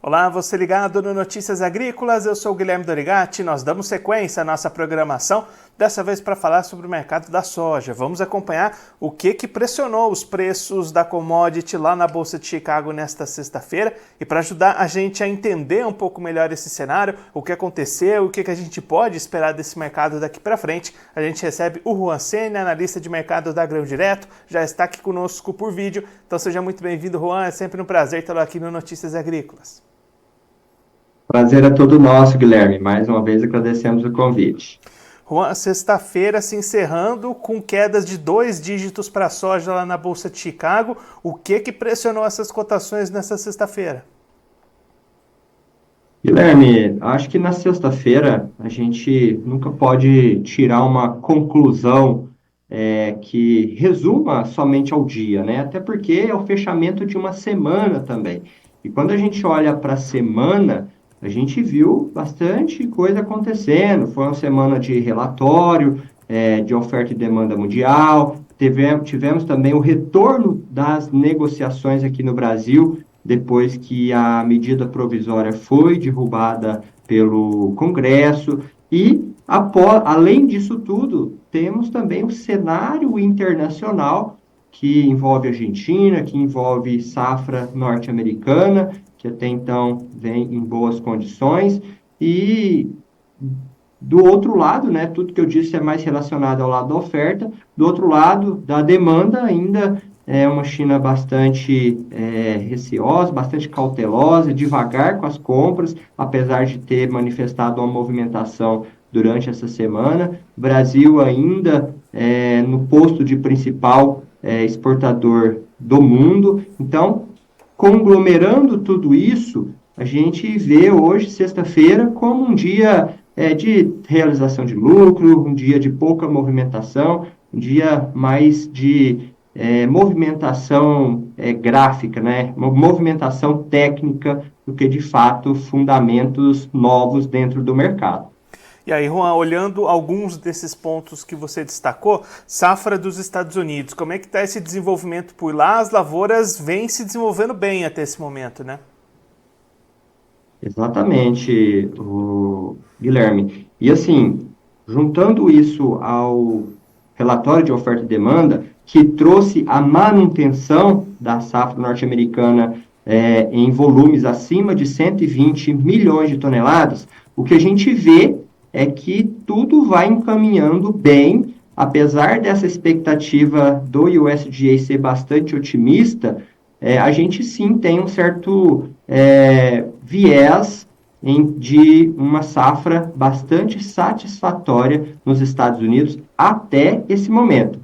Olá, você ligado no Notícias Agrícolas, eu sou o Guilherme Dorigatti, nós damos sequência à nossa programação, dessa vez para falar sobre o mercado da soja. Vamos acompanhar o que pressionou os preços da commodity lá na Bolsa de Chicago nesta sexta-feira e para ajudar a gente a entender um pouco melhor esse cenário, o que aconteceu, o que a gente pode esperar desse mercado daqui para frente, a gente recebe o Juan Sena, analista de mercado da Grão Direto, já está aqui conosco por vídeo, então seja muito bem-vindo, Juan, é sempre um prazer tê-lo aqui no Notícias Agrícolas. Prazer é todo nosso, Guilherme. Mais uma vez agradecemos o convite. Juan, sexta-feira se encerrando com quedas de 2 dígitos para a soja lá na Bolsa de Chicago. O que pressionou essas cotações nessa sexta-feira? Guilherme, acho que na sexta-feira a gente nunca pode tirar uma conclusão que resuma somente ao dia, né? Até porque é o fechamento de uma semana também. E quando a gente olha para a semana, a gente viu bastante coisa acontecendo. Foi uma semana de relatório, de oferta e demanda mundial. Tivemos também o retorno das negociações aqui no Brasil, depois que a medida provisória foi derrubada pelo Congresso. E, além disso tudo, temos também o cenário internacional, que envolve a Argentina, que envolve safra norte-americana, que até então vem em boas condições, e do outro lado, né, tudo que eu disse é mais relacionado ao lado da oferta, do outro lado, da demanda, ainda é uma China bastante receosa, bastante cautelosa, devagar com as compras, apesar de ter manifestado uma movimentação durante essa semana. O Brasil ainda no posto de principal exportador do mundo. Então, conglomerando tudo isso, a gente vê hoje, sexta-feira, como um dia de realização de lucro, um dia de pouca movimentação, um dia mais de movimentação gráfica, né? Uma movimentação técnica do que, de fato, fundamentos novos dentro do mercado. E aí, Juan, olhando alguns desses pontos que você destacou, safra dos Estados Unidos, como é que está esse desenvolvimento por lá? As lavouras vêm se desenvolvendo bem até esse momento, né? Exatamente, Guilherme. E assim, juntando isso ao relatório de oferta e demanda, que trouxe a manutenção da safra norte-americana em volumes acima de 120 milhões de toneladas, o que a gente vê é que tudo vai encaminhando bem, apesar dessa expectativa do USDA ser bastante otimista, a gente sim tem um certo viés de uma safra bastante satisfatória nos Estados Unidos até esse momento.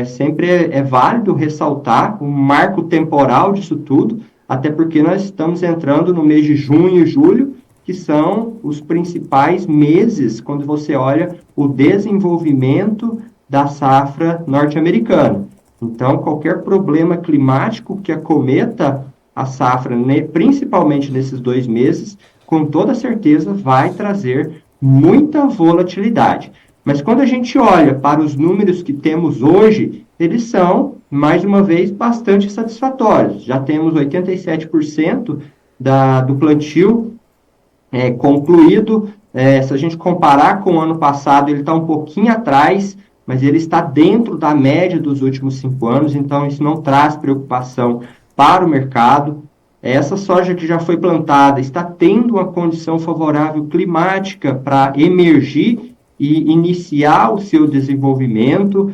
Sempre é válido ressaltar o marco temporal disso tudo, até porque nós estamos entrando no mês de junho e julho, que são os principais meses quando você olha o desenvolvimento da safra norte-americana. Então, qualquer problema climático que acometa a safra, principalmente nesses 2 meses, com toda certeza vai trazer muita volatilidade. Mas quando a gente olha para os números que temos hoje, eles são, mais uma vez, bastante satisfatórios. Já temos 87% do plantio concluído. Se a gente comparar com o ano passado, ele está um pouquinho atrás, mas ele está dentro da média dos últimos 5 anos, então isso não traz preocupação para o mercado. Essa soja que já foi plantada está tendo uma condição favorável climática para emergir e iniciar o seu desenvolvimento.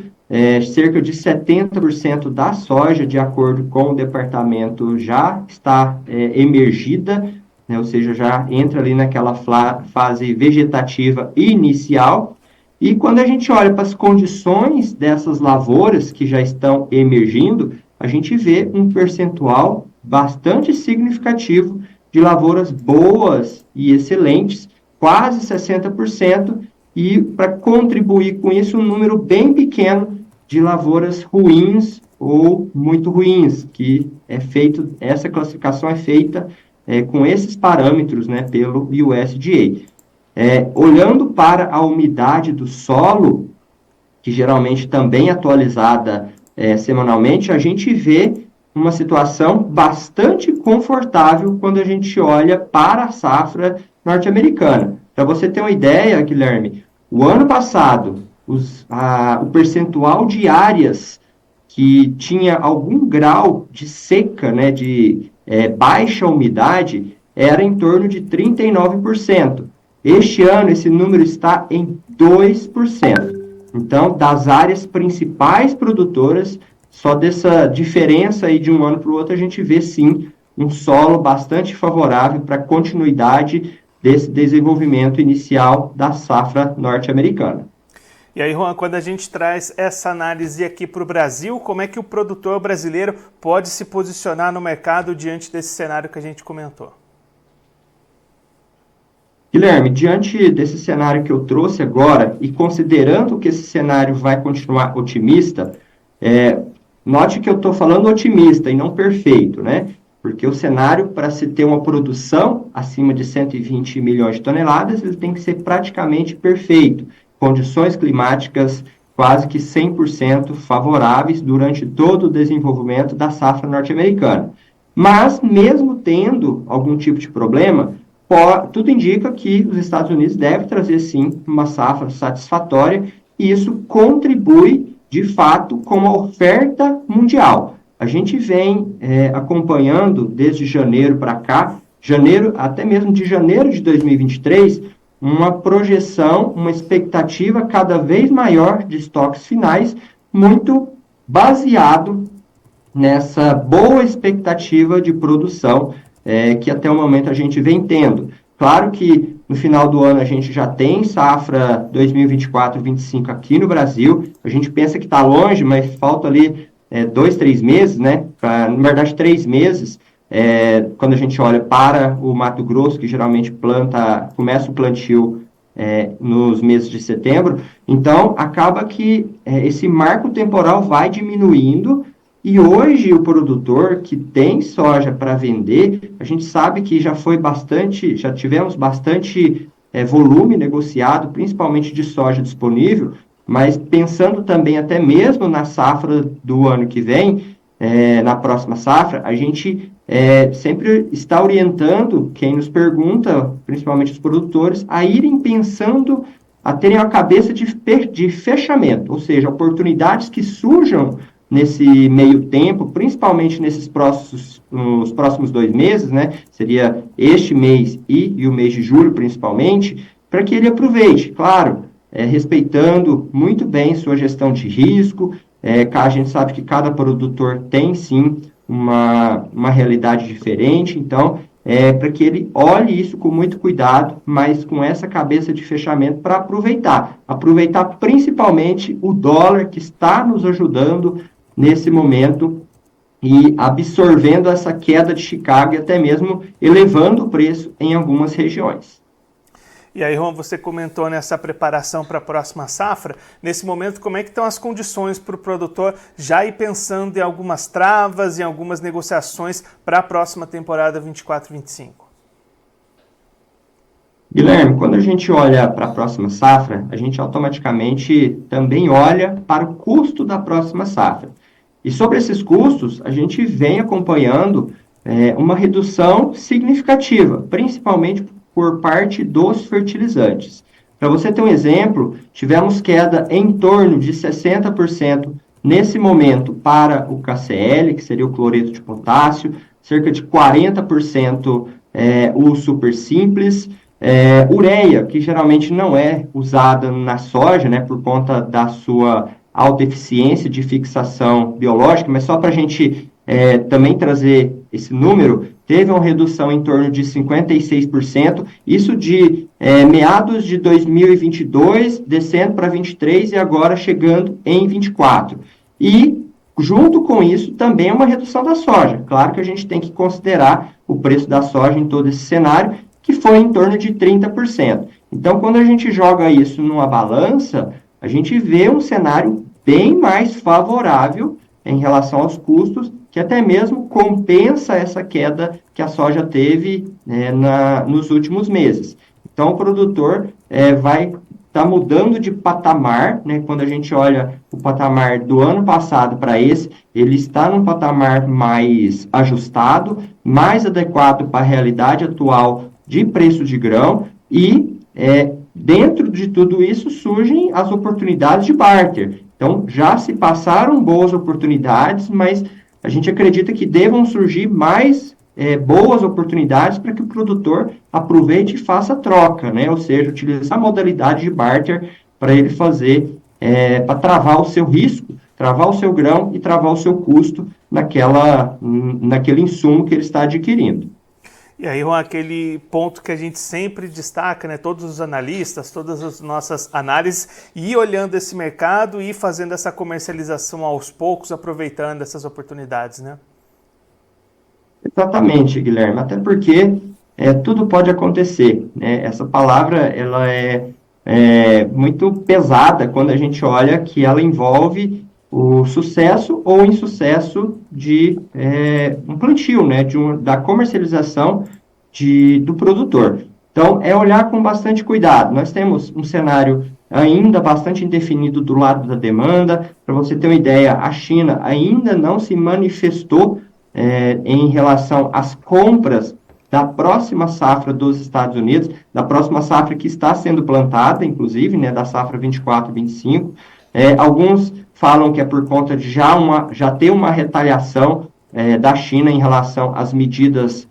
Cerca de 70% da soja, de acordo com o departamento, já está emergida, ou seja, já entra ali naquela fase vegetativa inicial. E quando a gente olha para as condições dessas lavouras que já estão emergindo, a gente vê um percentual bastante significativo de lavouras boas e excelentes, quase 60%, e para contribuir com isso, um número bem pequeno de lavouras ruins ou muito ruins, que essa classificação é feita com esses parâmetros, né, pelo USDA. Olhando para a umidade do solo, que geralmente também é atualizada semanalmente, a gente vê uma situação bastante confortável quando a gente olha para a safra norte-americana. Para você ter uma ideia, Guilherme, o ano passado, o percentual de áreas que tinha algum grau de seca, né, de baixa umidade, era em torno de 39%. Este ano, esse número está em 2%. Então, das áreas principais produtoras, só dessa diferença aí de um ano para o outro, a gente vê, sim, um solo bastante favorável para a continuidade desse desenvolvimento inicial da safra norte-americana. E aí, Juan, quando a gente traz essa análise aqui para o Brasil, como é que o produtor brasileiro pode se posicionar no mercado diante desse cenário que a gente comentou? Guilherme, diante desse cenário que eu trouxe agora, e considerando que esse cenário vai continuar otimista, note que eu estou falando otimista e não perfeito, né? Porque o cenário, para se ter uma produção acima de 120 milhões de toneladas, ele tem que ser praticamente perfeito. Condições climáticas quase que 100% favoráveis durante todo o desenvolvimento da safra norte-americana. Mas, mesmo tendo algum tipo de problema, tudo indica que os Estados Unidos devem trazer, sim, uma safra satisfatória, e isso contribui, de fato, com a oferta mundial. A gente vem acompanhando, desde janeiro para cá, até mesmo de janeiro de 2023, uma projeção, uma expectativa cada vez maior de estoques finais, muito baseado nessa boa expectativa de produção que até o momento a gente vem tendo. Claro que no final do ano a gente já tem safra 2024-25 aqui no Brasil, a gente pensa que está longe, mas falta ali 2, 3 meses, né? Na verdade, 3 meses, quando a gente olha para o Mato Grosso, que geralmente começa o plantio nos meses de setembro. Então, acaba que esse marco temporal vai diminuindo, e hoje o produtor que tem soja para vender, a gente sabe que já tivemos bastante volume negociado, principalmente de soja disponível, mas pensando também até mesmo na safra do ano que vem, na próxima safra, a gente sempre está orientando quem nos pergunta, principalmente os produtores, a irem pensando, a terem a cabeça de fechamento, ou seja, oportunidades que surjam nesse meio tempo, principalmente nos próximos 2 meses, né? Seria este mês e o mês de julho, principalmente, para que ele aproveite, claro, respeitando muito bem sua gestão de risco. A gente sabe que cada produtor tem, sim, uma realidade diferente, então, para que ele olhe isso com muito cuidado, mas com essa cabeça de fechamento para aproveitar principalmente o dólar que está nos ajudando nesse momento e absorvendo essa queda de Chicago e até mesmo elevando o preço em algumas regiões. E aí, Juan, você comentou nessa preparação para a próxima safra. Nesse momento, como é que estão as condições para o produtor já ir pensando em algumas travas, em algumas negociações para a próxima temporada 24-25? Guilherme, quando a gente olha para a próxima safra, a gente automaticamente também olha para o custo da próxima safra. E sobre esses custos, a gente vem acompanhando uma redução significativa, principalmente por parte dos fertilizantes. Para você ter um exemplo, tivemos queda em torno de 60% nesse momento para o KCl, que seria o cloreto de potássio, cerca de 40% o super simples, ureia, que geralmente não é usada na soja, né, por conta da sua alta eficiência de fixação biológica, mas só para a gente também trazer esse número, teve uma redução em torno de 56%, isso de meados de 2022, descendo para 23 e agora chegando em 24. E, junto com isso, também é uma redução da soja. Claro que a gente tem que considerar o preço da soja em todo esse cenário, que foi em torno de 30%. Então, quando a gente joga isso numa balança, a gente vê um cenário bem mais favorável em relação aos custos, que até mesmo compensa essa queda que a soja teve nos últimos meses. Então, o produtor vai está mudando de patamar, né? Quando a gente olha o patamar do ano passado para esse, ele está num patamar mais ajustado, mais adequado para a realidade atual de preço de grão e dentro de tudo isso surgem as oportunidades de barter. Então, já se passaram boas oportunidades, mas a gente acredita que devam surgir mais boas oportunidades para que o produtor aproveite e faça a troca, né? Ou seja, utilizar a modalidade de barter para ele fazer, para travar o seu risco, travar o seu grão e travar o seu custo naquele insumo que ele está adquirindo. E aí, Juan, aquele ponto que a gente sempre destaca, né? Todos os analistas, todas as nossas análises, ir olhando esse mercado e fazendo essa comercialização aos poucos, aproveitando essas oportunidades, né? Exatamente, Guilherme, até porque tudo pode acontecer, né? Essa palavra, ela é muito pesada quando a gente olha que ela envolve o sucesso ou insucesso de um plantio, né? Da comercialização do produtor. Então, é olhar com bastante cuidado. Nós temos um cenário ainda bastante indefinido do lado da demanda. Para você ter uma ideia, a China ainda não se manifestou em relação às compras da próxima safra dos Estados Unidos, da próxima safra que está sendo plantada, inclusive, né, da safra 24-25. Alguns falam que é por conta de já ter uma retaliação da China em relação às medidas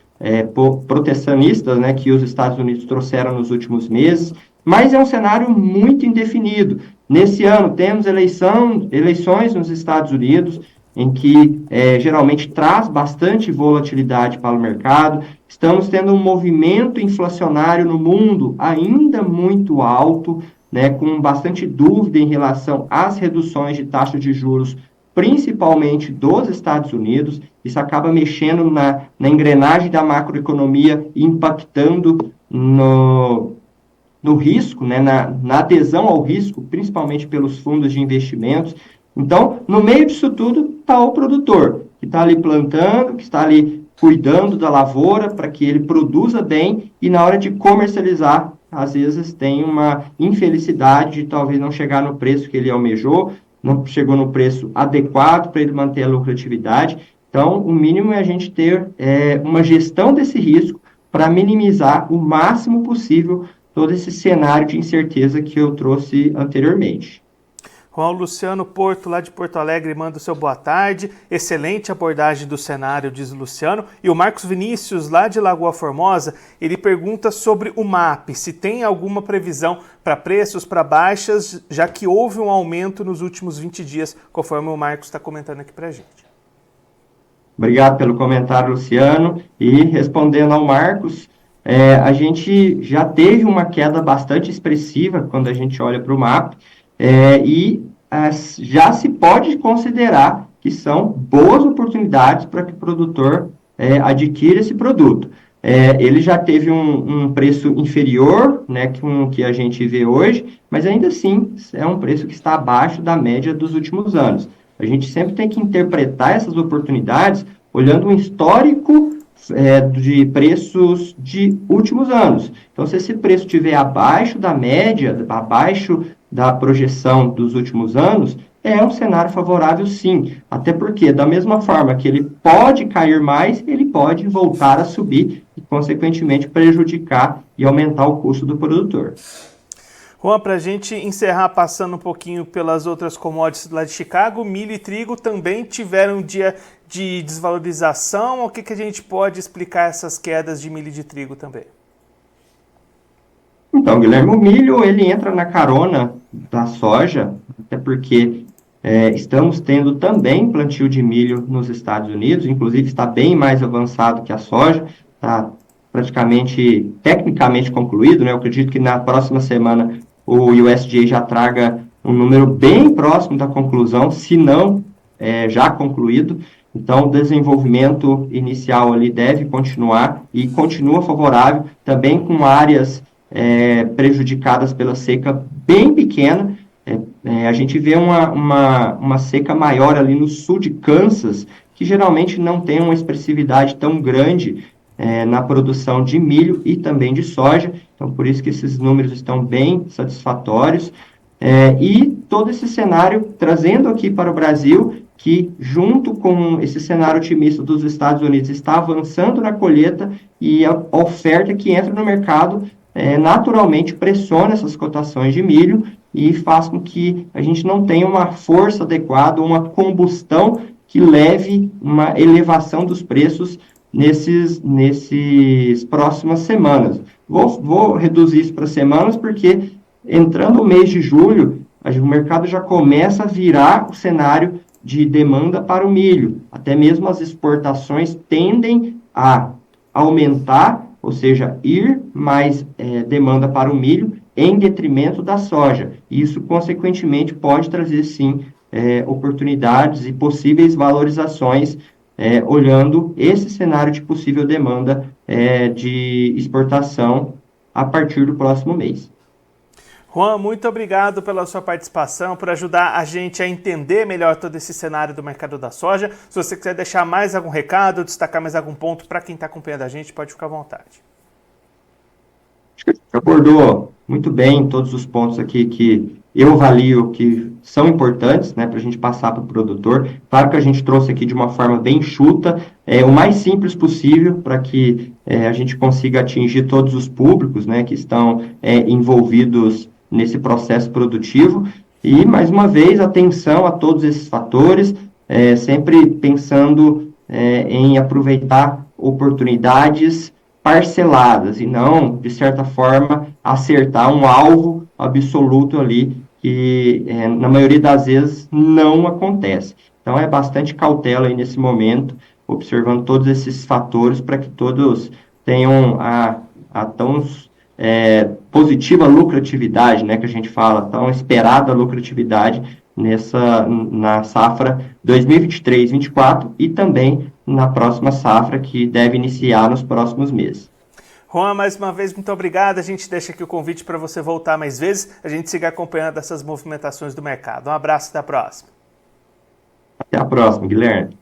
protecionistas, né, que os Estados Unidos trouxeram nos últimos meses, mas é um cenário muito indefinido. Nesse ano, temos eleições nos Estados Unidos, em que geralmente traz bastante volatilidade para o mercado. Estamos tendo um movimento inflacionário no mundo ainda muito alto, né, com bastante dúvida em relação às reduções de taxa de juros, principalmente dos Estados Unidos. Isso acaba mexendo na engrenagem da macroeconomia e impactando no risco, né, na adesão ao risco, principalmente pelos fundos de investimentos. Então, no meio disso tudo, está o produtor, que está ali plantando, que está ali cuidando da lavoura para que ele produza bem e na hora de comercializar, às vezes tem uma infelicidade de talvez não chegar no preço que ele almejou, não chegou no preço adequado para ele manter a lucratividade. Então, o mínimo é a gente ter uma gestão desse risco para minimizar o máximo possível todo esse cenário de incerteza que eu trouxe anteriormente. Juan Luciano Porto, lá de Porto Alegre, manda o seu boa tarde. Excelente abordagem do cenário, diz o Luciano. E o Marcos Vinícius, lá de Lagoa Formosa, ele pergunta sobre o MAP, se tem alguma previsão para preços, para baixas, já que houve um aumento nos últimos 20 dias, conforme o Marcos está comentando aqui para a gente. Obrigado pelo comentário, Luciano. E respondendo ao Marcos, a gente já teve uma queda bastante expressiva quando a gente olha para o MAP, já se pode considerar que são boas oportunidades para que o produtor adquira esse produto. Ele já teve um preço inferior, né, com o que a gente vê hoje, mas ainda assim é um preço que está abaixo da média dos últimos anos. A gente sempre tem que interpretar essas oportunidades olhando um histórico de preços de últimos anos. Então, se esse preço estiver abaixo da média, abaixo da projeção dos últimos anos, é um cenário favorável sim, até porque da mesma forma que ele pode cair mais, ele pode voltar a subir e consequentemente prejudicar e aumentar o custo do produtor. Juan, para a gente encerrar passando um pouquinho pelas outras commodities lá de Chicago, milho e trigo também tiveram um dia de desvalorização. O que a gente pode explicar essas quedas de milho e de trigo também? Então, Guilherme, o milho ele entra na carona da soja, até porque estamos tendo também plantio de milho nos Estados Unidos, inclusive está bem mais avançado que a soja, está praticamente, tecnicamente concluído, né? Eu acredito que na próxima semana o USDA já traga um número bem próximo da conclusão, se não já concluído. Então, o desenvolvimento inicial ali deve continuar e continua favorável, também com áreas prejudicadas pela seca bem pequena. A gente vê uma seca maior ali no sul de Kansas, que geralmente não tem uma expressividade tão grande na produção de milho e também de soja. Então, por isso que esses números estão bem satisfatórios. E todo esse cenário trazendo aqui para o Brasil, que junto com esse cenário otimista dos Estados Unidos está avançando na colheita e a oferta que entra no mercado naturalmente pressiona essas cotações de milho e faz com que a gente não tenha uma força adequada, uma combustão que leve uma elevação dos preços nesses próximas semanas. Vou reduzir isso para semanas, porque entrando o mês de julho, o mercado já começa a virar o cenário de demanda para o milho. Até mesmo as exportações tendem a aumentar, ou seja, ir mais demanda para o milho em detrimento da soja. Isso, consequentemente, pode trazer, sim, oportunidades e possíveis valorizações, olhando esse cenário de possível demanda de exportação a partir do próximo mês. Juan, muito obrigado pela sua participação, por ajudar a gente a entender melhor todo esse cenário do mercado da soja. Se você quiser deixar mais algum recado, destacar mais algum ponto para quem está acompanhando a gente, pode ficar à vontade. Acho que você abordou muito bem todos os pontos aqui que eu avalio que são importantes, né, para a gente passar para o produtor. Claro que a gente trouxe aqui de uma forma bem enxuta, o mais simples possível, para que a gente consiga atingir todos os públicos, né, que estão envolvidos nesse processo produtivo. E, mais uma vez, atenção a todos esses fatores, sempre pensando em aproveitar oportunidades parceladas e não, de certa forma, acertar um alvo absoluto ali que, na maioria das vezes, não acontece. Então, é bastante cautela aí nesse momento, observando todos esses fatores para que todos tenham a tão positiva lucratividade, né, que a gente fala, tão esperada lucratividade na safra 2023-24 e também na próxima safra, que deve iniciar nos próximos meses. Juan, mais uma vez, muito obrigado. A gente deixa aqui o convite para você voltar mais vezes, a gente siga acompanhando essas movimentações do mercado. Um abraço, até a próxima. Até a próxima, Guilherme.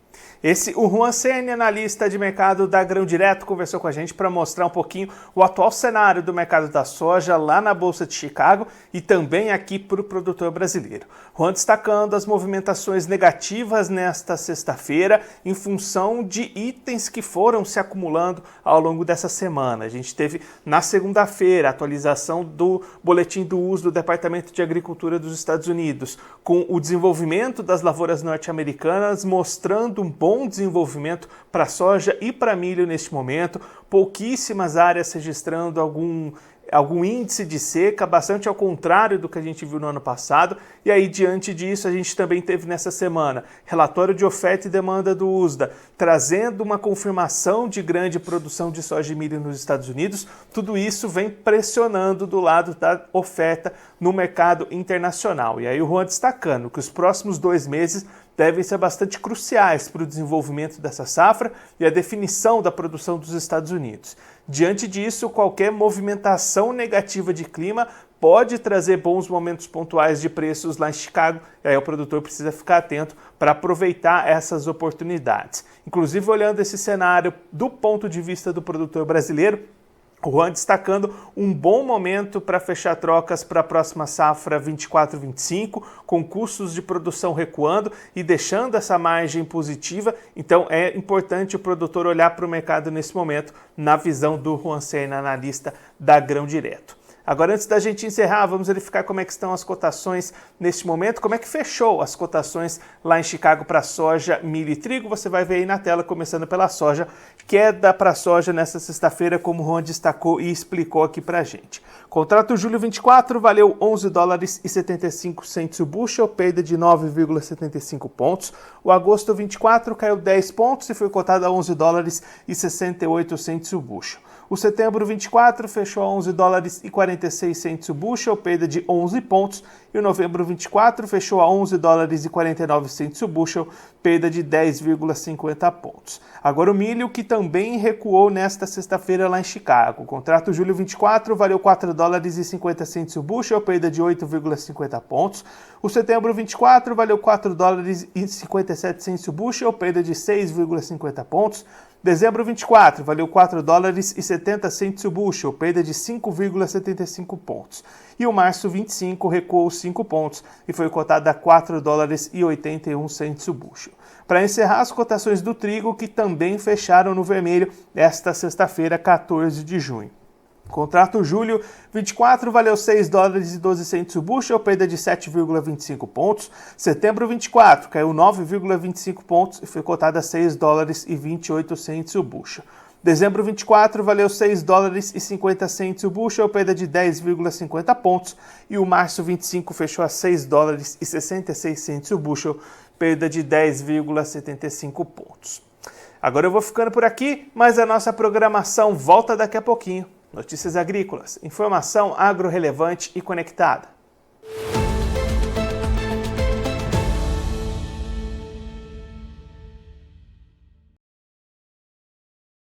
O Juan Ceni, analista de mercado da Grão Direto, conversou com a gente para mostrar um pouquinho o atual cenário do mercado da soja lá na Bolsa de Chicago e também aqui para o produtor brasileiro. Juan destacando as movimentações negativas nesta sexta-feira em função de itens que foram se acumulando ao longo dessa semana. A gente teve na segunda-feira a atualização do boletim do uso do Departamento de Agricultura dos Estados Unidos, com o desenvolvimento das lavouras norte-americanas mostrando um bom desenvolvimento para soja e para milho neste momento, pouquíssimas áreas registrando algum índice de seca, bastante ao contrário do que a gente viu no ano passado. E aí, diante disso, a gente também teve nessa semana relatório de oferta e demanda do USDA, trazendo uma confirmação de grande produção de soja e milho nos Estados Unidos. Tudo isso vem pressionando do lado da oferta no mercado internacional. E aí o Juan destacando que os próximos 2 meses devem ser bastante cruciais para o desenvolvimento dessa safra e a definição da produção dos Estados Unidos. Diante disso, qualquer movimentação negativa de clima pode trazer bons momentos pontuais de preços lá em Chicago, e aí o produtor precisa ficar atento para aproveitar essas oportunidades. Inclusive, olhando esse cenário do ponto de vista do produtor brasileiro, o Juan destacando um bom momento para fechar trocas para a próxima safra 24-25, com custos de produção recuando e deixando essa margem positiva. Então é importante o produtor olhar para o mercado nesse momento, na visão do Juan Ceni, analista da Grão Direto. Agora, antes da gente encerrar, vamos verificar como é que estão as cotações neste momento, como é que fechou as cotações lá em Chicago para soja, milho e trigo. Você vai ver aí na tela, começando pela soja. Queda para soja nesta sexta-feira, como o Juan destacou e explicou aqui para a gente. Contrato julho 24 valeu $11,75 o bushel, perda de 9,75 pontos. O agosto 24 caiu 10 pontos e foi cotado a $11,68 o bushel. O setembro 24 fechou a $11,46 o bushel, perda de 11 pontos. E o novembro 24 fechou a $11,49 o bushel, perda de 10,50 pontos. Agora o milho, que também recuou nesta sexta-feira lá em Chicago. O contrato julho 24 valeu $4,50 o bushel, perda de 8,50 pontos. O setembro 24 valeu $4,57 o bushel, perda de 6,50 pontos. Dezembro 24 valeu 4 dólares e 70 centes o bushel, perda de 5,75 pontos. E o março 25 recuou 5 pontos e foi cotado a 4 dólares e 81 centes o bushel. Para encerrar, as cotações do trigo, que também fecharam no vermelho esta sexta-feira, 14 de junho. Contrato julho 24 valeu 6 dólares e 12 centes o bushel, perda de 7,25 pontos. Setembro 24 caiu 9,25 pontos e foi cotado a 6 dólares e 28 centes o bushel. Dezembro 24 valeu 6 dólares e 50 centes o bushel, perda de 10,50 pontos. E o março 25 fechou a 6 dólares e 66 centes o bushel, perda de 10,75 pontos. Agora eu vou ficando por aqui, mas a nossa programação volta daqui a pouquinho. Notícias agrícolas, informação agro relevante e conectada.